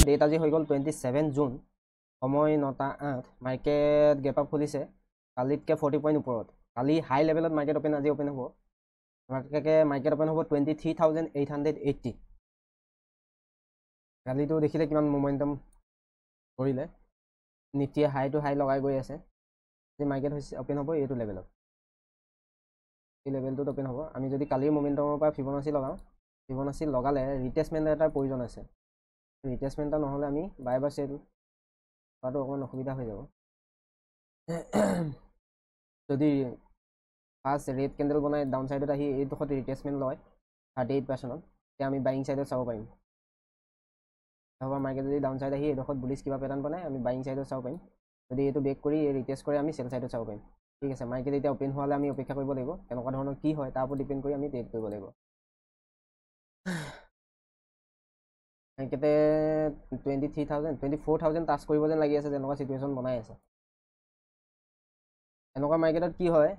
Date আজি হৈ গ'ল 27 জুন, সময় 9:08। মাৰ্কেট গেপ আপ খুলিছে কালিতকৈ 40 পইণ্ট ওপৰত। কালি হাই লেভেলত মাৰ্কেট অপেন, আজি অপেন হ'ব। মাৰ্কেট অপেন হ'ব 23,880। কালিটো দেখিলে কিমান মোমেণ্টাম কৰিলে, নিফটিয়ে হাই টু হাই লগাই গৈ আছে। আজি মাৰ্কেট হৈছে অপেন হ'ব এইটো লেভেলত, এই লেভেলটোত অপেন হ'ব। আমি যদি কালিৰ মোমেণ্টামৰ পৰা ফিবনাচি লগাওঁ, ফিবনাচি লগালে ৰিটেষ্টমেণ্ট এটাৰ প্ৰয়োজন আছে। ৰিটেষ্টমেণ্ট এটা নহ'লে আমি বাই বা চেল কৰাটো অকণমান অসুবিধা হৈ যাব। যদি ফাৰ্ষ্ট ৰেড কেণ্ডেল বনাই ডাউন ছাইডত আহি এইডোখৰত ৰিটেষ্টমেণ্ট লয় 38%, তেতিয়া আমি বাইং ছাইডত চাব পাৰিম। অথবা মাৰ্কেট যদি ডাউন ছাইড আহি এইডোখৰত বুলিছ কিবা পেটাৰ্ণ বনাই আমি বাইং ছাইডত চাব পাৰিম। যদি এইটো ব্ৰেক কৰি ৰিটেষ্ট কৰে আমি চেল ছাইডত চাব পাৰিম। ঠিক আছে, মাৰ্কেট এতিয়া অপেন হোৱালে আমি অপেক্ষা কৰিব লাগিব। কেনেকুৱা ধৰণৰ কি হয় তাৰ ওপৰত ডিপেণ্ড কৰি আমি ট্ৰেড কৰিব লাগিব। মাৰ্কেটে 24,000 টাচ কৰিব যেন লাগি আছে, যেনেকুৱা চিটুৱেশ্যন বনাই আছে। এনেকুৱা মাৰ্কেটত কি হয়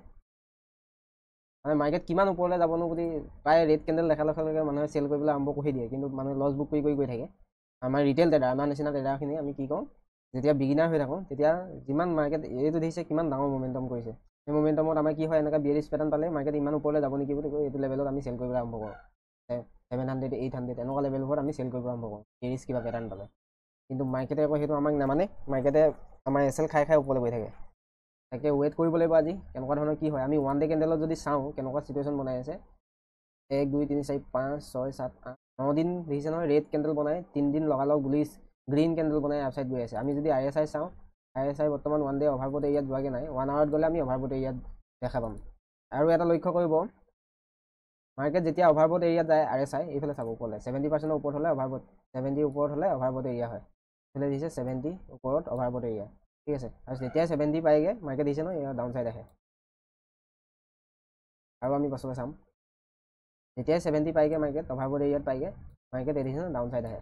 মানে মাৰ্কেট কিমান ওপৰলৈ যাবনো বুলি প্ৰায় ৰেড কেণ্ডেল দেখাৰ লগে লগে মানুহে চেল কৰিবলৈ আৰম্ভ কৰি দিয়ে, কিন্তু মানুহে লছ বুক কৰি গৈ থাকে। আমাৰ ৰিটেইল ট্ৰেডাৰ, আমাৰ নিচিনা ট্ৰেডাৰখিনি আমি কি কৰোঁ, যেতিয়া বিগিনাৰ হৈ থাকোঁ তেতিয়া যিমান মাৰ্কেট এইটো দেখিছে কিমান ডাঙৰ মোমেণ্টাম কৰিছে, সেই মোমেণ্টামত আমাৰ কি হয়, এনেকুৱা বিয়াৰিছ পেটাৰ্ণ পালে মাৰ্কেট ইমান ওপৰলৈ যাব নেকি বুলি কৈ এইটো লেভেলত আমি চেল কৰিবলৈ আৰম্ভ কৰোঁ। 700, 800 এনেকুৱা লেভেলবোৰত আমি চেল কৰিব আৰম্ভ কৰোঁ বিয়াৰিছ কিবা পেটাৰ্ণ পালে। কিন্তু মাৰ্কেটে আকৌ সেইটো আমাক নামানে, মাৰ্কেটে আমাৰ এছ এল খাই খাই ওপৰলৈ গৈ থাকে। তাকে ৱেইট কৰিব লাগিব আজি কেনেকুৱা ধৰণৰ কি হয়। আমি 1 ডে কেণ্ডেলত যদি চাওঁ কেনেকুৱা চিটুৱেশ্যন বনাই আছে, 1 2 3 4 5 6 7 8 9 দিন দেখিছে নহয় ৰেড কেণ্ডেল বনাই, 3 দিন লগালগ বুলিছ গ্ৰীণ কেণ্ডেল বনাই আপচাইড গৈ আছে। আমি যদি RSI চাওঁ, RSI বৰ্তমান 1 ডে অভাৰবট এৰিয়াত যোৱাগৈ নাই, 1 আৱাৰত গ'লে আমি অভাৰবট এৰিয়াত দেখা পাম। আৰু এটা লক্ষ্য কৰিব, মাৰ্কেট যেতিয়া অভাৰবট এৰিয়াত যায় RSI এইফালে চাব ওপৰলৈ 70% ওপৰত হ'লে অভাৰবট, 70 ওপৰত হ'লে অভাৰবট এৰিয়া হয়। এইফালে দিছে 70 ওপৰত অভাৰবট এৰিয়া। ঠিক আছে, আৰু যেতিয়াই 70 পাইগৈ মাৰ্কেট দিছে ন এয়া ডাউন ছাইড আহে। আৰু আমি পাছলৈ চাম, যেতিয়াই 70 পাইগৈ মাৰ্কেট অভাৰবট এৰিয়াত পাইগৈ মাৰ্কেট এডিশ্যন ডাউন ছাইড আহে।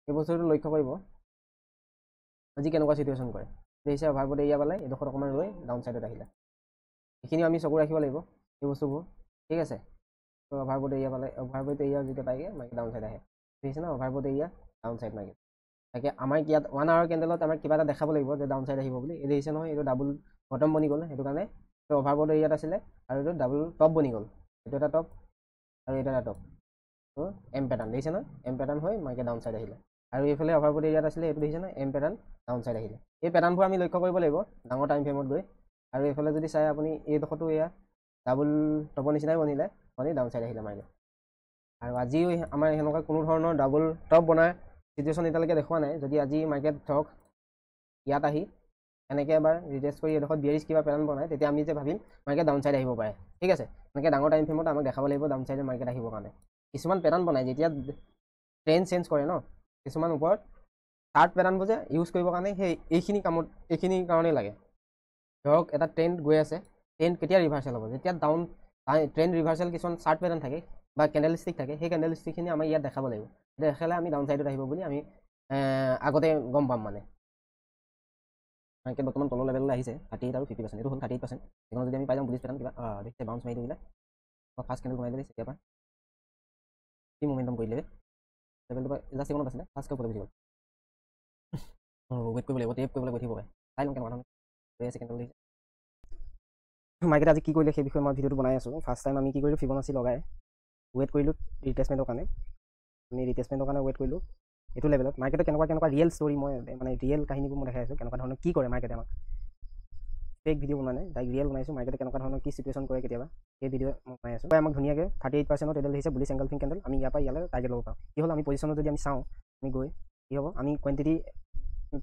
এই বস্তুটো লক্ষ্য কৰিব আজি কেনেকুৱা চিটুৱেশ্যন কৰে। দেখিছে অভাৰবট এৰিয়া পালে এইডোখৰত অকণমান ৰৈ ডাউন ছাইডত আহিলে, এইখিনিও আমি চকু ৰাখিব লাগিব এই বস্তুবোৰ। ঠিক আছে, তো অভাৰবট এৰিয়া পালে, অভাৰবট এৰিয়া যেতিয়া পাইগৈ মাৰ্কেট ডাউন ছাইড আহে। দেখিছে ন অভাৰবট এৰিয়া ডাউন ছাইড মাৰ্কেট। তাকে আমাক ইয়াত 1 আৱাৰ কেণ্ডেলত আমাক কিবা এটা দেখাব লাগিব যে ডাউন ছাইড আহিব বুলি। এই দেখিছে নহয় এইটো ডাবুল বটম বনি গ'ল, সেইটো কাৰণে এইটো অভাৰবট এৰিয়াত আছিলে আৰু এইটো ডাবুল টপ বনি গ'ল। এইটো এটা টপ আৰু এইটো এটা টপ, তো এম পেটাৰ্ণ দেখিছে নহয়, এম পেটাৰ্ণ হৈ মাৰ্কেট ডাউন ছাইড আহিলে। আৰু এইফালে অভাৰবট এৰিয়াত আছিলে, এইটো দেখিছে নহয় এম পেটাৰ্ণ ডাউন ছাইড আহিলে। এই পেটাৰ্ণবোৰ আমি লক্ষ্য কৰিব লাগিব ডাঙৰ টাইম ফ্ৰেমত গৈ। আৰু এইফালে যদি চাই আপুনি এইডোখৰতো এয়া ডাবুল টপৰ নিচিনাই বনিলে, বনি ডাউন ছাইড আহিলে মাৰ্কেট। আৰু আজিও আমাৰ সেনেকুৱা কোনো ধৰণৰ ডাবুল টপ বনাৰ চিটুৱেশ্যন এতিয়ালৈকে দেখুওৱা নাই। যদি আজি মাৰ্কেট ধৰক ইয়াত আহি এনেকৈ এবাৰ ৰিটেষ্ট কৰি এইডোখৰত বিয়াৰিছ কিবা পেটাৰ্ণ বনায়, তেতিয়া আমি যে ভাবিম মাৰ্কেট ডাউন ছাইড আহিব পাৰে। ঠিক আছে, এনেকৈ ডাঙৰ টাইম ফ্ৰেমত আমাক দেখাব লাগিব ডাউন ছাইডে মাৰ্কেট আহিবৰ কাৰণে। কিছুমান পেটাৰ্ণ বনায় যেতিয়া ট্ৰেণ্ড চেঞ্জ কৰে ন, কিছুমান ওপৰত চাৰ্ট পেটাৰ্ণবোৰ যে ইউজ কৰিবৰ কাৰণে সেই এইখিনি কাৰণেই লাগে। ধৰক এটা ট্ৰেণ্ড গৈ আছে, ট্ৰেণ্ড কেতিয়া ৰিভাৰ্চেল হ'ব, যেতিয়া ডাউন ট্ৰেণ্ড ৰিভাৰ্চেল কিছুমান চাৰ্ট পেটাৰ্ণ থাকে বা কেণ্ডেলষ্টিক থাকে, সেই কেণ্ডেলষ্টিকখিনি আমাৰ ইয়াত দেখাব লাগিব। দেখালে আমি ডাউন ছাইডত আহিব বুলি আমি আগতে গম পাম। মানে মাৰ্কেট বৰ্তমান তলৰ লেভেললৈ আহিছে 38 আৰু 50%, এইটো হ'ল 38%। এইখন যদি আমি পাই যাওঁ বুলিছ পেটাৰ্ণ কিবা দেখিছে বাউন্স মাৰি দিলে ফাৰ্ষ্ট কেণ্ডেল বনাই দিলে, তেতিয়াৰ পৰা কি মোমেণ্টাম কৰি দিলে লেভেলটো পৰা জাষ্ট এইখনত আছিলে ফাৰ্ষ্টকৈ ওপৰলৈ গুচি গ'ল। ৱেইট কৰিব লাগিব, টেপ কৰিবলৈ গৈ থাকিব পাৰে, চাই লওঁ কেনেকুৱা ধৰণৰ হৈ আছে কেণ্ডেল দেখিছে। মাৰ্কেট আজি কি কৰিলে সেই বিষয়ে মই ভিডিঅ'টো বনাই আছোঁ। ফাৰ্ষ্ট টাইম আমি কি কৰিলোঁ, ফিবনাচি লগাই ৱেইট কৰিলোঁ ৰিটেষ্টমেণ্টৰ কাৰণে। আমি ৰিটেষ্টমেণ্টৰ কাৰণে ৱেইট কৰিলোঁ এইটো লেভেলত। মাৰ্কেটত কেনেকুৱা ৰিয়েল ষ্টৰি মই মানে ৰিয়েল কাহিনীবোৰ মই দেখাই আছোঁ, কেনেকুৱা ধৰণৰ কি কৰে মাৰ্কেটে আমাক। ফেক ভিডিঅ' বনোৱা নাই, ডাইৰেক্ট ৰিয়েল বনাইছোঁ। মাৰ্কেটে কেনেকুৱা ধৰণৰ কি চিটুৱেশ্যন কৰে কেতিয়াবা সেই ভিডিঅ' মই বনাই আছোঁ। আমাক ধুনীয়াকৈ 38% এডাল দেখিছে বুলিছ এংগলফিং কেণ্ডেল। আমি ইয়াৰ পৰা ইয়ালৈ টাৰ্গেট ল'ব পাৰোঁ। কি হ'ল আমি পজিশ্যনত যদি আমি চাওঁ, আমি গৈ কি হ'ব, আমি কোৱাণ্টিটি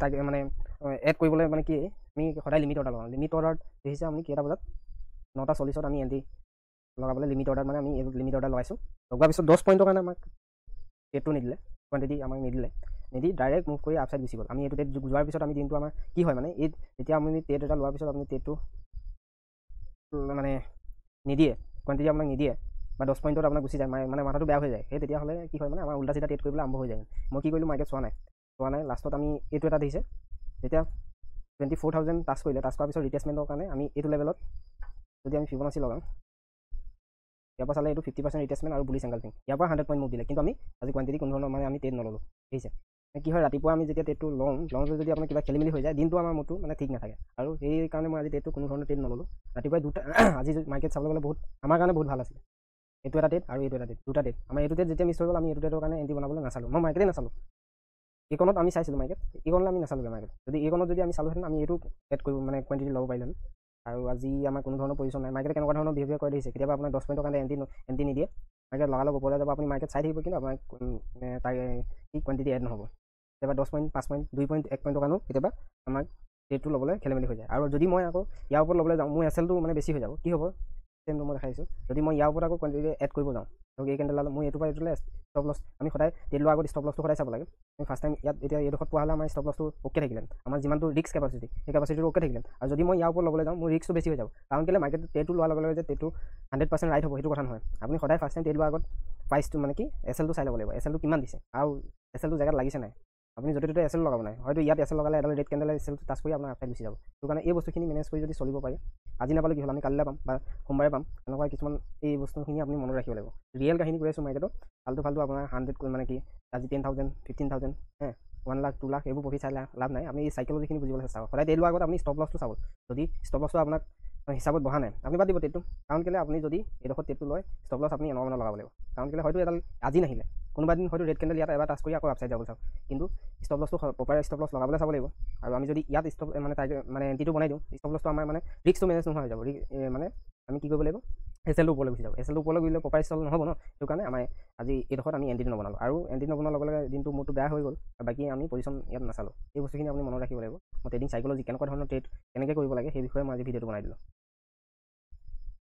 টাৰ্গেট মানে এড কৰিবলৈ মানে কি আমি সদায় লিমিট অৰ্ডাৰ লগাওঁ। লিমিট অৰ্ডাৰত দেখিছে আমি কেইটা বজাত 9:40 আমি এণ্ট্ৰি লগাবলৈ লিমিট অৰ্ডাৰ মানে আমি এইটো লিমিট অৰ্ডাৰ লগাইছোঁ। লগোৱাৰ পিছত 10 পইণ্টৰ কাৰণে আমাক টেটটো নিদিলে, কোৱাণ্টিটি আমাক নিদি ডাইৰেক্ট মুভ কৰি আপচাইড গুচি গ'ল। আমি এইটো টেট যোৱাৰ পিছত আমি দিনটো আমাৰ কি হয় মানে এই যেতিয়া আমি টেট এটা লোৱাৰ পিছত আপুনি টেটটো মানে নিদিয়ে, কোৱাণ্টিটি আপোনাক নিদিয়ে বা 10 পইণ্টত আপোনাক গুচি যায়, মানে মাথাটো বেয়া হৈ যায়। সেই তেতিয়াহ'লে কি হয় মানে আমাৰ উল্টা চিধা টেট কৰিবলৈ আৰম্ভ হৈ যায়। মই কি কৰিলোঁ, মাৰ্কেট চোৱা নাই, লাষ্টত আমি এইটো এটা দেখিছে যেতিয়া 24,000 টাচ কৰিলে, টাচ কৰাৰ পিছত ৰিটেষ্টমেণ্টৰ কাৰণে আমি এইটো লেভেলত যদি আমি ফিবনাচি লগাওঁ, ইয়াৰ পৰা চালে এইটো 50% ৰিটেষ্টমেণ্ট আৰু বুলিছ এংগলফিং, ইয়াৰ পৰা 100 পইণ্ট মুভ দিলে। কিন্তু আমি আজি কোৱাণ্টিটি কোনো ধৰণৰ মানে আমি ট্ৰেড নল'লোঁ। দেখিছে কি হয় ৰাতিপুৱা আমি যেতিয়া ট্ৰেডটো লওঁতে যদি আপোনাৰ কিবা খেলি মেলি হৈ যায় দিনটো আমাৰ মতো মানে ঠিক নাথাকে আৰু সেইকাৰণে মই আজি ট্ৰেডটো কোনো ধৰণৰ ট্ৰেড নল'লোঁ ৰাতিপুৱাই দুটা আজি মাৰ্কেট চাবলৈ গ'লে বহুত আমাৰ কাৰণে বহুত ভাল আছিলে এইটো এটা ট্ৰেড আৰু এইটো এটা ট্ৰেড দুটা ট্ৰেড আমাৰ এইটো ট্ৰেড যেতিয়া মিছ হৈ গ'ল আমি এইটো ট্ৰেডৰ কাৰণে এণ্টি বনাবলৈ নাচালোঁ মই মাৰ্কেটে নাচালোঁ এইকণত আমি চাইছিলোঁ মাৰ্কেট এইকণলৈ আমি নাচালোঁগৈ মাৰ্কেট যদি এইকণত যদি আমি চালোঁহেঁতেন আমি এইটো এড কৰিব মানে কোৱাণ্টিটি ল'ব পাৰিলেন আৰু আজি আমাৰ কোনো ধৰণৰ পজিশ্যন নাই মাৰ্কেটে কেনেকুৱা ধৰণৰ বিহেভিয়াৰ কৰি দিছে কেতিয়াবা আপোনাৰ 10 পইণ্টৰ কাৰণে এণ্টি নিদিয়ে মাৰ্কেট লগালগ ওপৰলৈ যাব আপুনি মাৰ্কেট চাই থাকিব কিন্তু আপোনাৰ তাৰ কি কোৱাণ্টিটি এড নহ'ব কেতিয়াবা 10 পইণ্ট 5 পইণ্ট 2 পইণ্ট 1 পইণ্টৰ কাৰণেও কেতিয়াবা আমাক ট্ৰেডটো ল'বলৈ খেলি মেলি হৈ যায় আৰু যদি মই আকৌ ইয়াৰ ওপৰত ল'বলৈ যাওঁ মোৰ এছএলটো মানে বেছি হৈ যাব কি হ'ব চেমটো মই দেখাইছোঁ যদি মই ইয়াৰ ওপৰত আকৌ কোৱাণ্টিটি এড কৰিব যাওঁ ধৰক এই কেণ্ডেল মই এইটোৰ পৰা এইটোলৈ ষ্টপ লছ আমি সদায় ট্ৰেড লোৱাৰ আগত ষ্টপ লছটো সদায় চাব লাগে আমি ফাৰ্ষ্ট টাইম ইয়াত এতিয়া এইডোখৰত পোৱা হ'লে আমাৰ ষ্টপ লছটো অ'কে থাকিলেন আমাৰ যিমানটো ৰিস্ক কেপাচিটি সেই কেপাচিটিটো অ'কে থাকিলেন আৰু যদি মই ইয়াৰ ওপৰত ল'বলৈ যাওঁ মোৰ ৰিস্কটো বেছি হৈ যাব কাৰণ কেলৈ মাৰ্কেট ট্ৰেডটো লোৱাৰ লগে লগে যে ট্ৰেডটো 100% ৰাইট হ'ব সেইটো কথা নহয় আপুনি সদায় ফাৰ্ষ্ট টাইম ট্ৰেড লোৱাৰ আগত প্ৰাইচটো মানে কি এছএলটো চাই ল'ব লাগিব এছএলটো কিমান দিছে আৰু এছএলটো জেগাত লাগিছে নাই আপুনি য'তে ত'তে এছএল লগাব নাই হয়তো ইয়াত এছএল লগালে এডাল ৰেড কেণ্ডেলে এছএলটো টাচ কৰি আপোনাৰ আপচাইড গুচি যাব সেইটো কাৰণে এই বস্তুখিনি মেনেজ কৰি যদি চলিব পাৰে আজি নাপালে কি হ'ল আমি কালিলৈ পাম বা সোমবাৰে পাম এনেকুৱা কিছুমান এই বস্তুখিনি আপুনি মনত ৰাখিব লাগিব ৰিয়েল কাহিনী কৰি আছোঁ মাৰ্কেটত ফাল্টু আপোনাৰ 100 মানে কি আজি 10,000 15,000 1 লাখ 2 লাখ এইবোৰ প্ৰফিট চাই লাভ নাই আপুনি এই চাইকলজিখিনি বুজিবলৈ চেষ্টা কৰক সদায় ট্ৰেড লোৱাৰ আগত আপুনি ষ্টপ লছটো চাব যদি ষ্টপ লছটো আপোনাক হিচাপত বহা নাই আপুনি বাদ দিব ট্ৰেডটো কাৰণ কেলৈ আপুনি যদি এইডোখৰ ট্ৰেডটো লয় ষ্টপ লছ আপুনি এনেকুৱা মানে লগাব লাগিব কাৰণ কেলৈ হয়তো এডাল আজি নাহিলে কোনোবা দিন হয়তো ৰেড কেণ্ডেল ইয়াত এবাৰ টাচ কৰি আকৌ আপচাইড যাব চাওক কিন্তু ষ্টপ লছটো প্ৰপাৰ ষ্টপ লছ লগাবলৈ চাব লাগিব আৰু আমি যদি ইয়াত ষ্টপ মানে মানে এণ্টিটো বনাই দিওঁ ষ্টপ লছটো আমাৰ মানে ৰিস্কটো মেনেজ নোহোৱা হৈ যাব মানে আমি কি কৰিব লাগিব এছএলটো ওপৰলৈ গুচি যাব এছএলটো ওপৰলৈ গ'লে প্ৰপাৰ ষ্টল নহ'ব ন সেইটো কাৰণে আমাৰ আজি এইডোখৰত আমি এণ্টিটো নবনালোঁ আৰু এণ্টি নবনোৱাৰ লগে লগে দিনটো মোৰটো বেয়া হৈ গ'ল আৰু বাকী আমি পজিশ্যন ইয়াত নাচালোঁ এই বস্তুখিনি আপুনি মনত ৰাখিব লাগিব মই ট্ৰেডিং চাইকলজি কেনেকুৱা ধৰণৰ ট্ৰেড কেনেকৈ কৰিব লাগে সেই বিষয়ে মই আজি ভিডিঅ'টো বনাই দিলোঁ